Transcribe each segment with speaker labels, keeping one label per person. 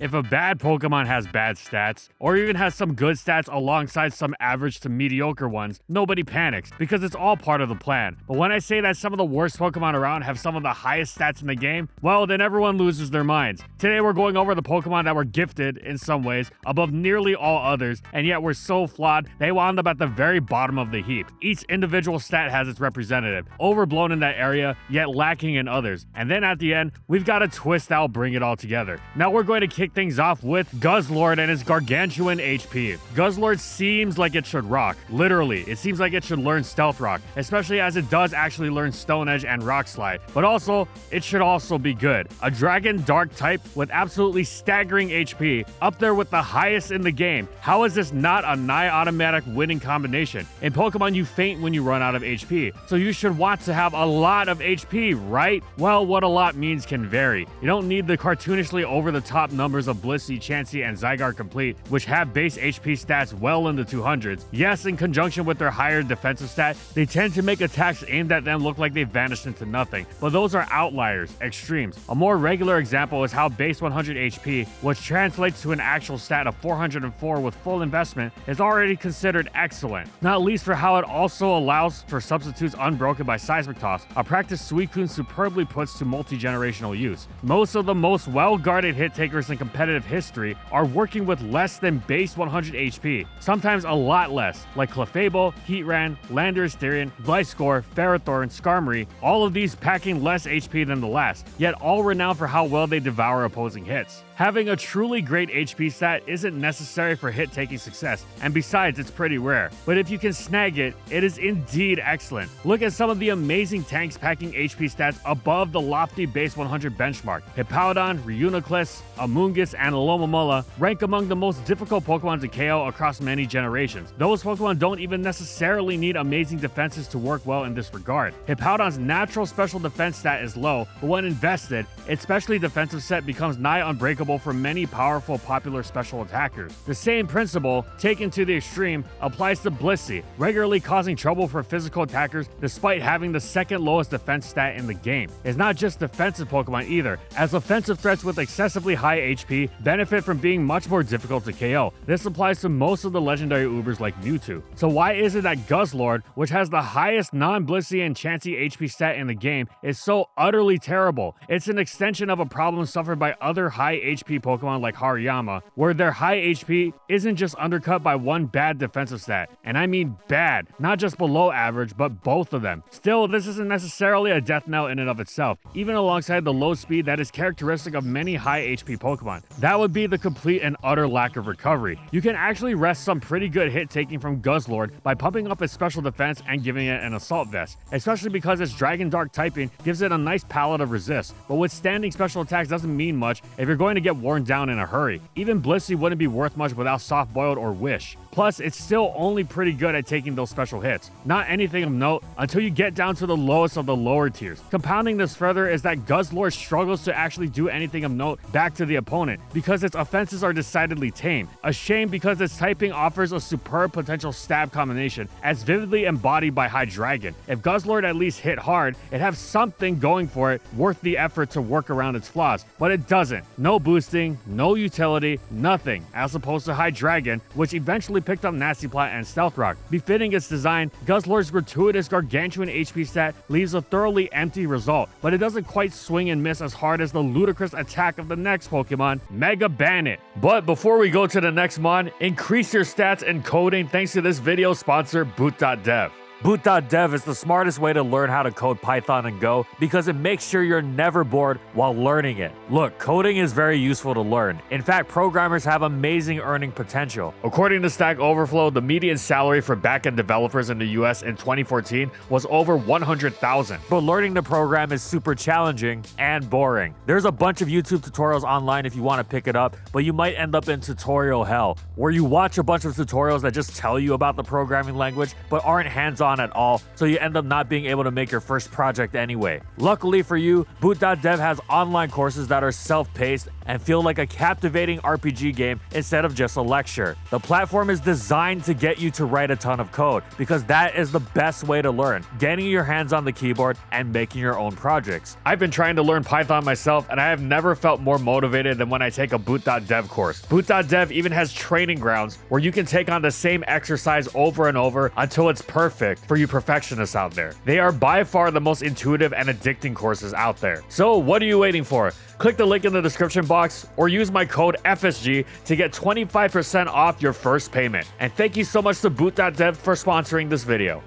Speaker 1: If a bad Pokemon has bad stats, or even has some good stats alongside some average to mediocre ones, nobody panics, because it's all part of the plan. But when I say that some of the worst Pokemon around have some of the highest stats in the game, well, then everyone loses their minds. Today we're going over the Pokemon that were gifted, in some ways, above nearly all others, and yet were so flawed, they wound up at the very bottom of the heap. Each individual stat has its representative, overblown in that area, yet lacking in others. And then at the end, we've got a twist that'll bring it all together. Now we're going to kick things off with Guzzlord and his gargantuan HP. Guzzlord seems like it should rock. Literally, it seems like it should learn Stealth Rock, especially as it does actually learn Stone Edge and Rock Slide. But also, it should also be good. A Dragon Dark type with absolutely staggering HP, up there with the highest in the game. How is this not a nigh automatic winning combination? In Pokemon, you faint when you run out of HP, so you should want to have a lot of HP, right? Well, what a lot means can vary. You don't need the cartoonishly over-the-top numbers of Blissey, Chansey, and Zygarde Complete, which have base HP stats well in the 200s. Yes, in conjunction with their higher defensive stat, they tend to make attacks aimed at them look like they vanished into nothing, but those are outliers, extremes. A more regular example is how base 100 HP, which translates to an actual stat of 404 with full investment, is already considered excellent, not least for how it also allows for substitutes unbroken by Seismic Toss, a practice Suicune superbly puts to multi-generational use. Most of the most well-guarded hit takers in competitive history are working with less than base 100 HP, sometimes a lot less, like Clefable, Heatran, Landorus, Therian, Gliscor, Ferrothorn, Skarmory, all of these packing less HP than the last, yet all renowned for how well they devour opposing hits. Having a truly great HP stat isn't necessary for hit-taking success, and besides, it's pretty rare. But if you can snag it, it is indeed excellent. Look at some of the amazing tanks packing HP stats above the lofty base 100 benchmark. Hippowdon, Reuniclus, Amoonguss, and Alomomola rank among the most difficult Pokemon to KO across many generations. Those Pokemon don't even necessarily need amazing defenses to work well in this regard. Hippowdon's natural special defense stat is low, but when invested, its specially defensive set becomes nigh unbreakable for many powerful popular special attackers. The same principle, taken to the extreme, applies to Blissey, regularly causing trouble for physical attackers despite having the second lowest defense stat in the game. It's not just defensive Pokemon either, as offensive threats with excessively high HP benefit from being much more difficult to KO. This applies to most of the legendary Ubers like Mewtwo. So why is it that Guzzlord, which has the highest non-Blissey and Chansey HP stat in the game, is so utterly terrible? It's an extension of a problem suffered by other high HP Pokemon like Hariyama, where their high HP isn't just undercut by one bad defensive stat, and I mean bad, not just below average, but both of them. Still, this isn't necessarily a death knell in and of itself, even alongside the low speed that is characteristic of many high HP Pokemon. That would be the complete and utter lack of recovery. You can actually wrest some pretty good hit taking from Guzzlord by pumping up its special defense and giving it an Assault Vest, especially because its Dragon Dark typing gives it a nice palette of resist, but withstanding special attacks doesn't mean much if you're going to get worn down in a hurry. Even Blissey wouldn't be worth much without Soft Boiled or Wish. Plus, it's still only pretty good at taking those special hits. Not anything of note until you get down to the lowest of the lower tiers. Compounding this further is that Guzzlord struggles to actually do anything of note back to the opponent because its offenses are decidedly tame. A shame because its typing offers a superb potential stab combination as vividly embodied by Hydreigon. If Guzzlord at least hit hard, it'd have something going for it worth the effort to work around its flaws, but it doesn't. No boosting, no utility, nothing, as opposed to Hydreigon, which eventually picked up Nasty Plot and Stealth Rock. Befitting its design, Guzzlord's gratuitous gargantuan HP stat leaves a thoroughly empty result, but it doesn't quite swing and miss as hard as the ludicrous attack of the next Pokemon, Mega Bandit. But before we go to the next mon, increase your stats and coding thanks to this video sponsor, Boot.dev. Boot.dev is the smartest way to learn how to code Python and Go because it makes sure you're never bored while learning it. Look, coding is very useful to learn. In fact, programmers have amazing earning potential. According to Stack Overflow, the median salary for backend developers in the US in 2014 was over $100,000. But learning the program is super challenging and boring. There's a bunch of YouTube tutorials online if you want to pick it up, but you might end up in tutorial hell, where you watch a bunch of tutorials that just tell you about the programming language but aren't hands-on
Speaker 2: on at all, so you end up not being able to make your first project anyway. Luckily for you, Boot.dev has online courses that are self-paced and feel like a captivating RPG game instead of just a lecture. The platform is designed to get you to write a ton of code, because that is the best way to learn, getting your hands on the keyboard and making your own projects.
Speaker 1: I've been trying to learn Python myself, and I have never felt more motivated than when I take a Boot.dev course. Boot.dev even has training grounds where you can take on the same exercise over and over until it's perfect for you perfectionists out there. They are by far the most intuitive and addicting courses out there. So what are you waiting for? Click the link in the description box or use my code FSG to get 25% off your first payment. And thank you so much to Boot.dev for sponsoring this video.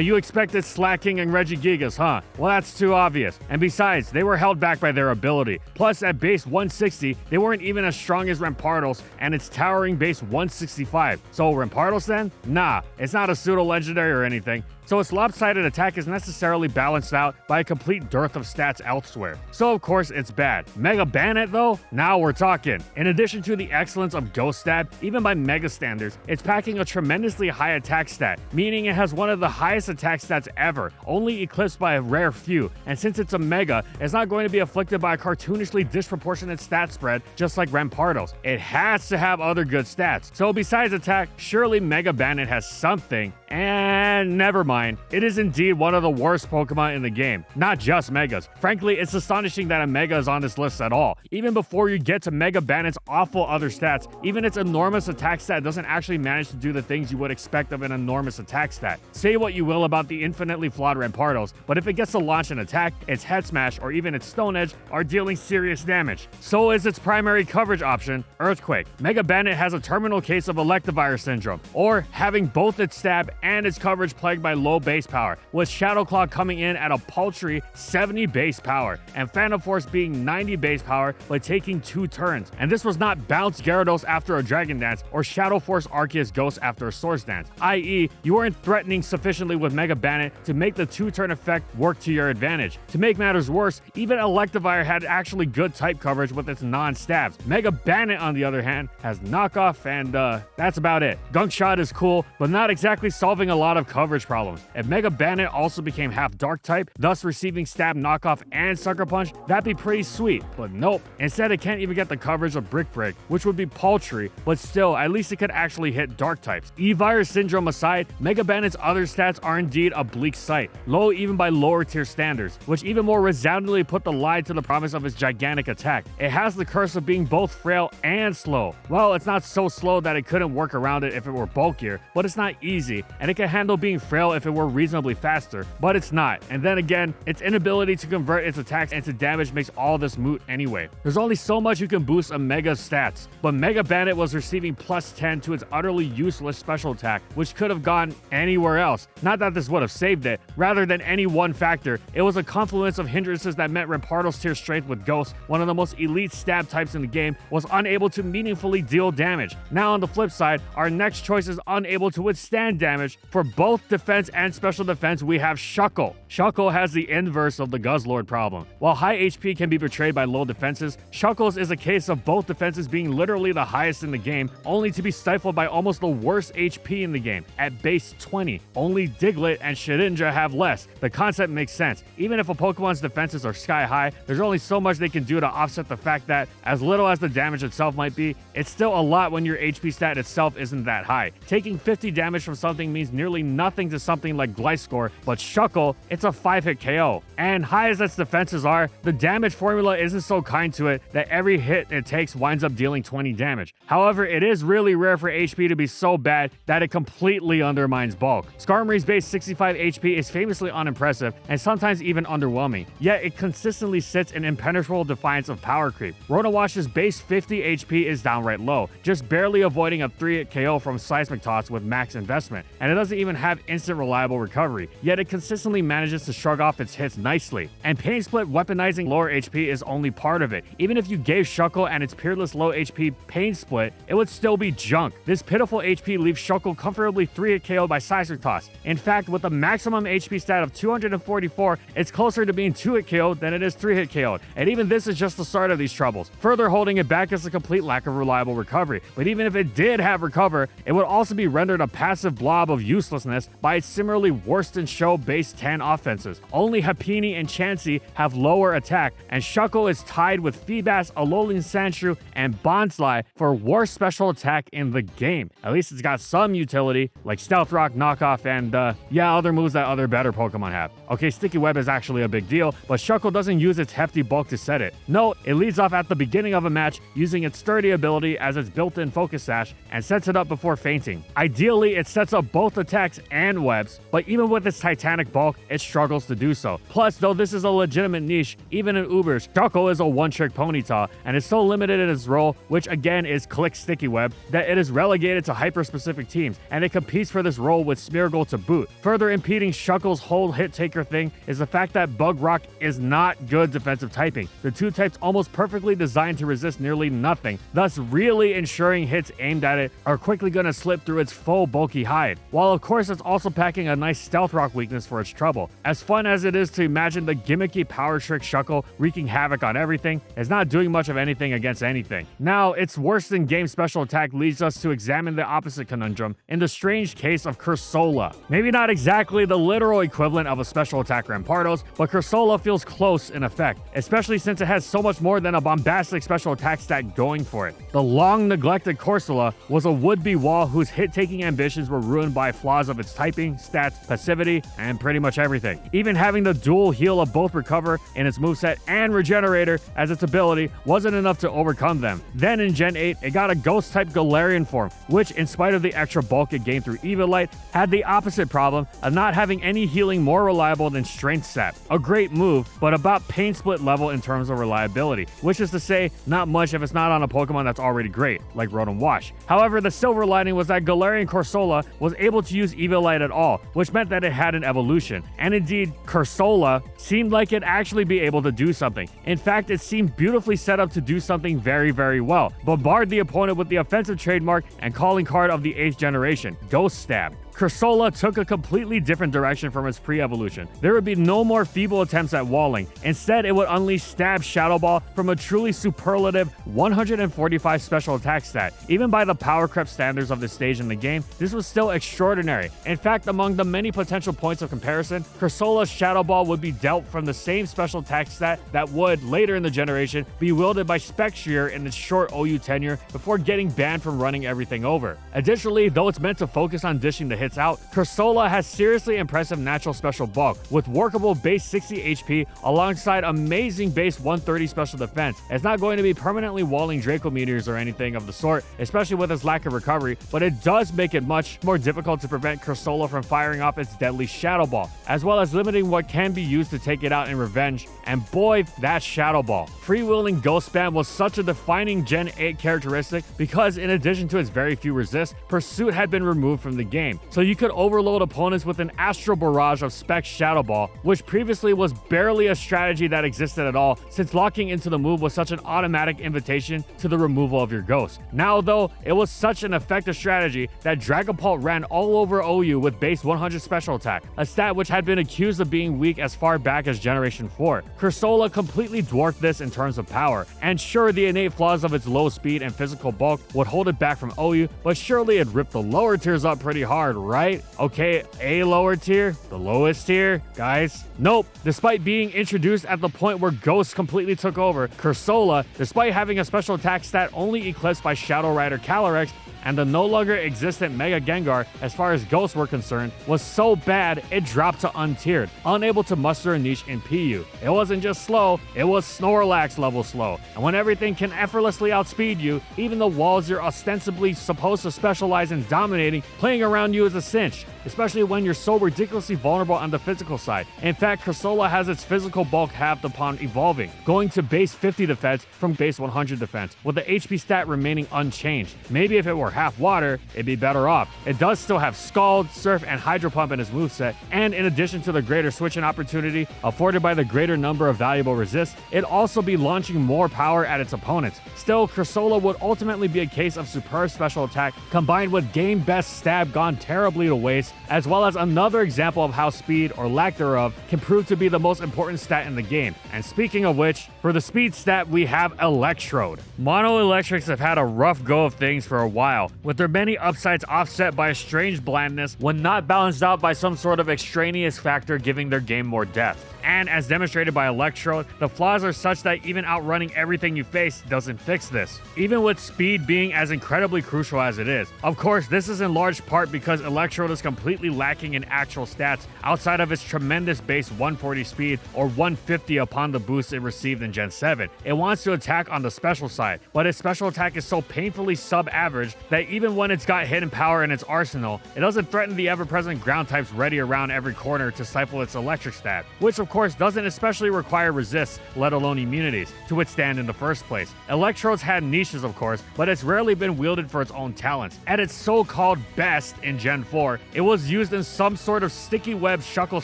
Speaker 1: You expected Slacking and Regigigas, huh? Well, that's too obvious. And besides, they were held back by their ability. Plus, at base 160, they weren't even as strong as Rampardos and its towering base 165. So Rampardos then? Nah, it's not a pseudo-legendary or anything. So its lopsided attack is necessarily balanced out by a complete dearth of stats elsewhere. So of course it's bad. Mega ban it though? Now we're talking. In addition to the excellence of Ghost Stab, even by Mega standards, it's packing a tremendously high attack stat, meaning it has one of the highest attack stats ever, only eclipsed by a rare few, and since it's a Mega, it's not going to be afflicted by a cartoonishly disproportionate stat spread just like Rampardos. It has to have other good stats. So besides attack, surely Mega Bandit has something, and never mind. It is indeed one of the worst Pokemon in the game, not just Megas. Frankly, it's astonishing that a Mega is on this list at all. Even before you get to Mega Bandit's awful other stats, even its enormous attack stat doesn't actually manage to do the things you would expect of an enormous attack stat. Say what you will about the infinitely flawed Rampardos, but if it gets to launch an attack, its Head Smash or even its Stone Edge are dealing serious damage. So is its primary coverage option, Earthquake. Mega Bandit has a terminal case of Electivire Syndrome, or having both its stab and its coverage plagued by low base power, with Shadow Claw coming in at a paltry 70 base power, and Phantom Force being 90 base power but taking 2 turns. And this was not Bounce Gyarados after a Dragon Dance or Shadow Force Arceus Ghost after a Swords Dance, i.e. you weren't threatening sufficiently with Mega Bandit to make the 2-turn effect work to your advantage. To make matters worse, even Electivire had actually good type coverage with its non-stabs. Mega Bandit, on the other hand, has knockoff, and that's about it. Gunk Shot is cool, but not exactly solving a lot of coverage problems. If Mega Bandit also became half dark type, thus receiving stab, knockoff, and sucker punch, that'd be pretty sweet, but nope. Instead, it can't even get the coverage of Brick Break, which would be paltry, but still, at least it could actually hit dark types. Eevee Syndrome aside, Mega Bandit's other stats are indeed a bleak sight, low even by lower tier standards, which even more resoundingly put the lie to the promise of its gigantic attack. It has the curse of being both frail and slow. Well, it's not so slow that it couldn't work around it if it were bulkier, but it's not easy, and it can handle being frail if it were reasonably faster, but it's not. And then again, its inability to convert its attacks into damage makes all this moot anyway. There's only so much you can boost a Mega's stats, but Mega Bandit was receiving plus 10 to its utterly useless special attack, which could have gone anywhere else. Not that this would have saved it, rather than any one factor, it was a confluence of hindrances that met Rampardos' tier strength with Ghost, one of the most elite stab types in the game, was unable to meaningfully deal damage. Now on the flip side, our next choice is unable to withstand damage. For both defense and special defense, we have Shuckle. Shuckle has the inverse of the Guzzlord problem. While high HP can be betrayed by low defenses, Shuckle's is a case of both defenses being literally the highest in the game, only to be stifled by almost the worst HP in the game, at base 20. Only Diglett and Shedinja have less. The concept makes sense. Even if a Pokemon's defenses are sky high, there's only so much they can do to offset the fact that, as little as the damage itself might be, it's still a lot when your HP stat itself isn't that high. Taking 50 damage from something means nearly nothing to something like Gliscor, but Shuckle, it's a 5-hit KO. And high as its defenses are, the damage formula isn't so kind to it that every hit it takes winds up dealing 20 damage. However, it is really rare for HP to be so bad that it completely undermines bulk. Skarmory's base 65 HP is famously unimpressive and sometimes even underwhelming, yet it consistently sits in impenetrable defiance of power creep. Ronawash's base 50 HP is downright low, just barely avoiding a 3-hit KO from Seismic Toss with max investment, and it doesn't even have instant reliable recovery, yet it consistently manages to shrug off its hits nicely. And Pain Split weaponizing lower HP is only part of it. Even if you gave Shuckle and its peerless low HP Pain Split, it would still be junk. This pitiful HP leaves Shuckle comfortably 3-hit KO by Seismic Toss. In fact, with a maximum HP stat of 244, it's closer to being 2-hit KO'd than it is 3-hit KO'd. And even this is just the start of these troubles. Further holding it back is the complete lack of reliable recovery. But even if it did have recover, it would also be rendered a passive blob of uselessness by its similarly worse than show base 10 offenses. Only Happiny and Chansey have lower attack, and Shuckle is tied with Feebas, Alolan Sandshrew, and Bonsly for worst special attack in the game. At least it's got some utility, like Stealth Rock, Knockoff, and other moves that other better Pokemon have. Okay, Sticky Web is actually a big deal, but Shuckle doesn't use its hefty bulk to set it. No, it leads off at the beginning of a match using its sturdy ability as its built-in Focus Sash and sets it up before fainting. Ideally, it sets up both attacks and webs, but even with its titanic bulk, it struggles to do so. Plus, though this is a legitimate niche, even in Ubers, Shuckle is a one-trick ponyta and is so limited in its role, which again is Click Sticky Web, that it is relegated to hyper-specific teams, and it competes for this role with Smeargle to boot. Further impeding Shuckle's whole hit-taker thing is the fact that Bug Rock is not good defensive typing. The two types almost perfectly designed to resist nearly nothing, thus really ensuring hits aimed at it are quickly going to slip through its full bulky hide. While of course it's also packing a nice Stealth Rock weakness for its trouble. As fun as it is to imagine the gimmicky power trick Shuckle wreaking havoc on everything, it's not doing much of anything against anything. Now, its worse than game special attack leads us to examine the opposite conundrum in the strange case of Cursola. Maybe not exactly the literal equivalent of a special attack Rampardos, but Cursola feels close in effect, especially since it has so much more than a bombastic special attack stat going for it. The long neglected Corsola was a would-be wall whose hit-taking ambitions were ruined by flaws of its typing, stats, passivity, and pretty much everything. Even having the dual heal of both Recover in its moveset and Regenerator as its ability wasn't enough to overcome them. Then in Gen 8, it got a Ghost-type Galarian form, which, in spite of the extra bulk it gained through Eevee, had the opposite problem of not having any healing more reliable than Strength Sap. A great move, but about Pain Split level in terms of reliability, which is to say, not much if it's not on a Pokemon that's already great, like Rotom Wash. However, the silver lining was that Galarian Corsola was able to use Eevee at all, which meant that it had an evolution. And indeed, Corsola seemed like it'd actually be able to do something. In fact, it seemed beautifully set up to do something very, very well. Bombard the opponent with the offensive trademark and calling card of the 8th generation, Ghost Stab. Cursola took a completely different direction from its pre-evolution. There would be no more feeble attempts at walling. Instead, it would unleash Stab Shadow Ball from a truly superlative 145 special attack stat. Even by the power creep standards of this stage in the game, this was still extraordinary. In fact, among the many potential points of comparison, Cursola's Shadow Ball would be dealt from the same special attack stat that would, later in the generation, be wielded by Spectrier in its short OU tenure before getting banned from running everything over. Additionally, though it's meant to focus on dishing the hits out, Cursola has seriously impressive natural special bulk, with workable base 60 HP alongside amazing base 130 special defense. It's not going to be permanently walling Draco Meteors or anything of the sort, especially with its lack of recovery, but it does make it much more difficult to prevent Cursola from firing off its deadly Shadow Ball, as well as limiting what can be used to take it out in revenge, and boy, that Shadow Ball. Freewheeling Ghost Spam was such a defining Gen 8 characteristic because in addition to its very few resists, Pursuit had been removed from the game. So you could overload opponents with an Astral Barrage of Spec Shadow Ball, which previously was barely a strategy that existed at all, since locking into the move was such an automatic invitation to the removal of your Ghost. Now though, it was such an effective strategy that Dragapult ran all over OU with base 100 special attack, a stat which had been accused of being weak as far back as Generation 4. Cursola completely dwarfed this in terms of power, and sure, the innate flaws of its low speed and physical bulk would hold it back from OU, but surely it ripped the lower tiers up pretty hard, right? Okay, a lower tier? The lowest tier? Guys? Nope. Despite being introduced at the point where Ghost completely took over, Cursola, despite having a special attack stat only eclipsed by Shadow Rider Calyrex, and the no longer existent Mega Gengar as far as ghosts were concerned, was so bad it dropped to untiered, unable to muster a niche in PU. It wasn't just slow, it was Snorlax level slow. And when everything can effortlessly outspeed you, even the walls you're ostensibly supposed to specialize in dominating, playing around you is a cinch, especially when you're so ridiculously vulnerable on the physical side. In fact, Cursola has its physical bulk halved upon evolving, going to base 50 defense from base 100 defense, with the HP stat remaining unchanged. Maybe if it were half water, it'd be better off. It does still have Scald, Surf, and Hydro Pump in its moveset, and in addition to the greater switching opportunity afforded by the greater number of valuable resists, it'd also be launching more power at its opponents. Still, Cressola would ultimately be a case of superb special attack combined with game best stab gone terribly to waste, as well as another example of how speed, or lack thereof, can prove to be the most important stat in the game. And speaking of which, for the speed stat we have Electrode. Mono Electrics have had a rough go of things for a while, with their many upsides offset by a strange blandness when not balanced out by some sort of extraneous factor giving their game more depth. And as demonstrated by Electrode, the flaws are such that even outrunning everything you face doesn't fix this, even with speed being as incredibly crucial as it is. Of course, this is in large part because Electrode is completely lacking in actual stats outside of its tremendous base 140 speed or 150 upon the boost it received in Gen 7. It wants to attack on the special side, but its special attack is so painfully sub-average that even when it's got hidden power in its arsenal, it doesn't threaten the ever-present ground types ready around every corner to stifle its electric stat, which of course doesn't especially require resists, let alone immunities, to withstand in the first place. Electrode's had niches of course, but it's rarely been wielded for its own talents. At its so-called best in Gen 4, it was used in some sort of sticky web shuckle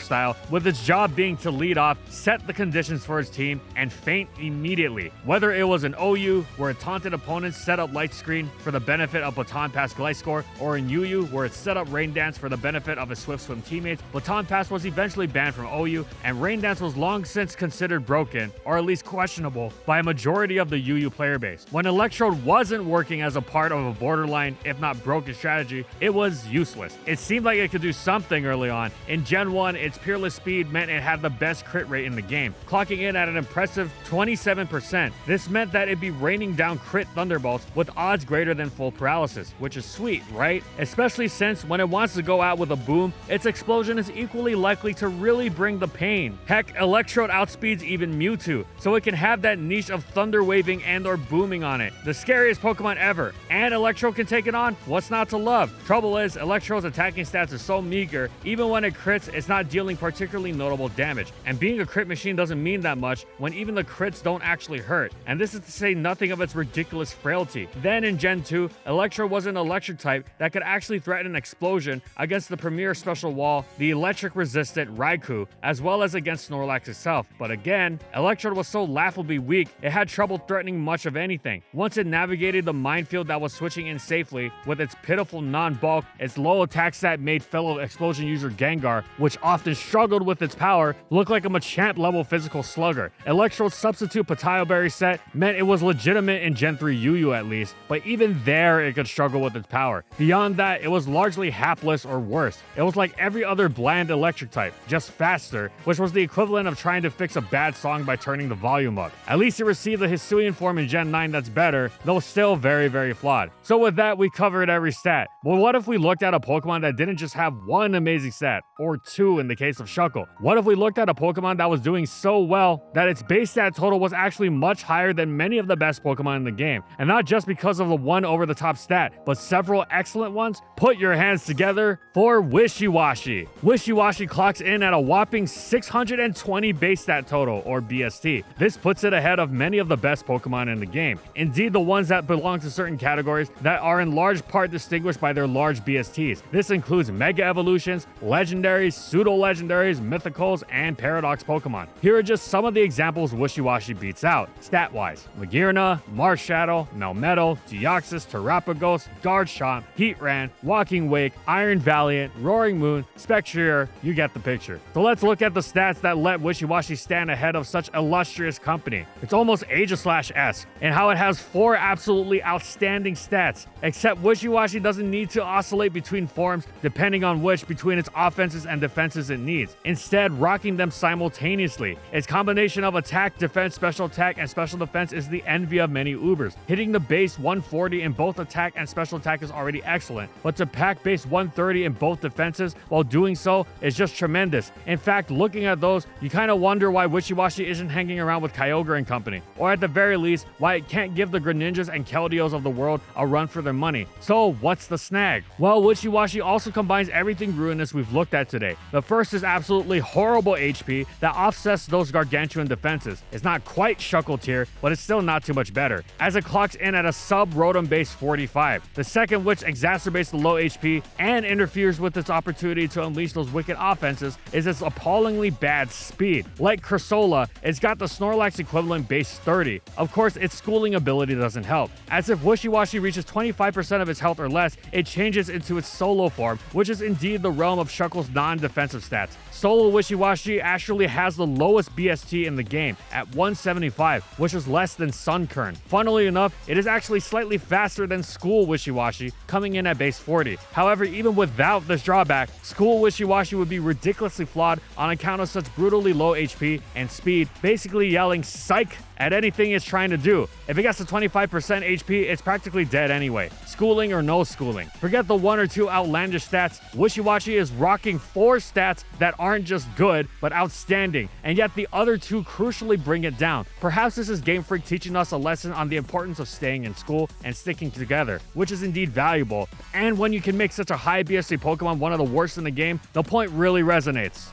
Speaker 1: style, with its job being to lead off, set the conditions for its team, and faint immediately. Whether it was an OU, where it taunted opponents set up light screen for the benefit of Baton Pass Gliscor, or in UU, where it set up Rain Dance for the benefit of his Swift Swim teammates, Baton Pass was eventually banned from OU, and Rain Dance was long since considered broken, or at least questionable, by a majority of the UU player base. When Electrode wasn't working as a part of a borderline, if not broken strategy, it was useless. It seemed like it could do something early on. In Gen 1, its peerless speed meant it had the best crit rate in the game, clocking in at an impressive 27%. This meant that it'd be raining down crit thunderbolts with odds greater than full paralysis, which is sweet, right? Especially since when it wants to go out with a boom, its explosion is equally likely to really bring the pain. Heck, Electrode outspeeds even Mewtwo, so it can have that niche of thunder waving and or booming on it. The scariest Pokemon ever, and Electrode can take it on. What's not to love? Trouble is, Electrode's attacking stats are so meager, even when it crits, it's not dealing particularly notable damage. And being a crit machine doesn't mean that much when even the crits don't actually hurt. And this is to say nothing of its ridiculous frailty. Then in Gen 2, Electrode was an electric type that could actually threaten an explosion against the premier special wall, the electric resistant Raikou, as well as against Snorlax itself. But again, Electrode was so laughably weak, it had trouble threatening much of anything. Once it navigated the minefield that was switching in safely, with its pitiful non-bulk, its low attack stat made fellow explosion user Gengar, which often struggled with its power, look like a Machamp level physical slugger. Electrode's substitute Patio Berry set meant it was legitimate in Gen 3 UU at least, but even there it could struggle with its power. Beyond that, it was largely hapless or worse. It was like every other bland electric type, just faster, which was the equivalent of trying to fix a bad song by turning the volume up. At least it received a Hisuian form in Gen 9 that's better, though still very, very flawed. So with that, we covered every stat. Well, what if we looked at a Pokemon that didn't just have one amazing stat, or two in the case of Shuckle? What if we looked at a Pokemon that was doing so well that its base stat total was actually much higher than many of the best Pokemon in the game? And not just because of the one over-the-top stat, but several excellent ones? Put your hands together for Wishiwashi. Wishiwashi clocks in at a whopping 620 base stat total, or BST. This puts it ahead of many of the best Pokemon in the game. Indeed, the ones that belong to certain categories that are in large part distinguished by their large BSTs. This includes Mega Evolutions, Legendaries, Pseudo-Legendaries, Mythicals, and Paradox Pokemon. Here are just some of the examples Wishiwashi beats out, stat-wise. Magearna, Marshadow, Melmetal, Deoxys, Terrapagos, Garchomp, Heatran, Walking Wake, Iron Valiant, Roaring Moon, Spectrier, you get the picture. So let's look at the stats that let Wishiwashi stand ahead of such illustrious company. It's almost Aegislash-esque in how it has 4 absolutely outstanding stats, except Wishiwashi doesn't need to oscillate between forms depending on which between its offenses and defenses it needs, instead rocking them simultaneously. Its combination of attack, defense, special attack, and special defense is the envy of many Ubers. Hitting the base 140 in both attack and special attack is already excellent, but to pack base 130 in both defenses while doing so is just tremendous. In fact, looking at those, you kind of wonder why Wishiwashi isn't hanging around with Kyogre and company, or at the very least, why it can't give the Greninjas and Keldeos of the world a run for their money. So what's the snag? Well, Wishiwashi also combines everything ruinous we've looked at today. The first is absolutely horrible HP that offsets those gargantuan defenses. It's not quite Shuckle tier, but it's still not too much better, as it clocks in at a sub-Rotom base 45. 175. The second, which exacerbates the low HP and interferes with its opportunity to unleash those wicked offenses, is its appallingly bad speed. Like Cressola, it's got the Snorlax equivalent base 30. Of course, its schooling ability doesn't help, as if Wishy-Washy reaches 25% of its health or less, it changes into its solo form, which is indeed the realm of Shuckle's non-defensive stats. Solo Wishy-Washy actually has the lowest BST in the game at 175, which is less than Sunkern. Funnily enough, it is actually slightly faster than School Wishy-Washy, coming in at base 40. However, even without this drawback, School Wishy-Washy would be ridiculously flawed on account of such brutally low HP and speed, basically yelling psych at anything it's trying to do. If it gets to 25% HP, it's practically dead anyway. Schooling or no schooling. Forget the one or two outlandish stats, Wishy-Washy is rocking 4 stats that aren't just good, but outstanding, and yet the other 2 crucially bring it down. Perhaps this is Game Freak teaching us a lesson on the importance of staying in school and sticking together, which is indeed valuable. And when you can make such a high BST Pokemon one of the worst in the game, the point really resonates.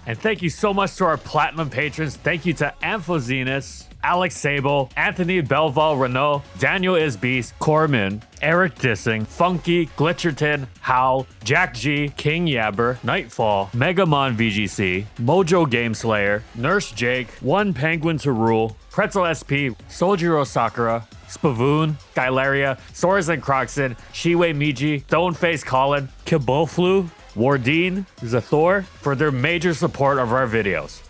Speaker 2: And thank you so much to our platinum patrons. Thank you to Amphozenus, Alex Sable, Anthony Belval Renault, Daniel Isbeast, Corman, Eric Dissing, Funky, Glitcherton, Howl, Jack G, King Yabber, Nightfall, Megamon VGC, Mojo Game Slayer, Nurse Jake, One Penguin to Rule, Pretzel SP, Sojiro Sakura, Spavoon, Skylaria, Sorazen Croxon, Shiwei Miji, Stoneface Colin, Kiboflu, Wardeen, Zathor for their major support of our videos.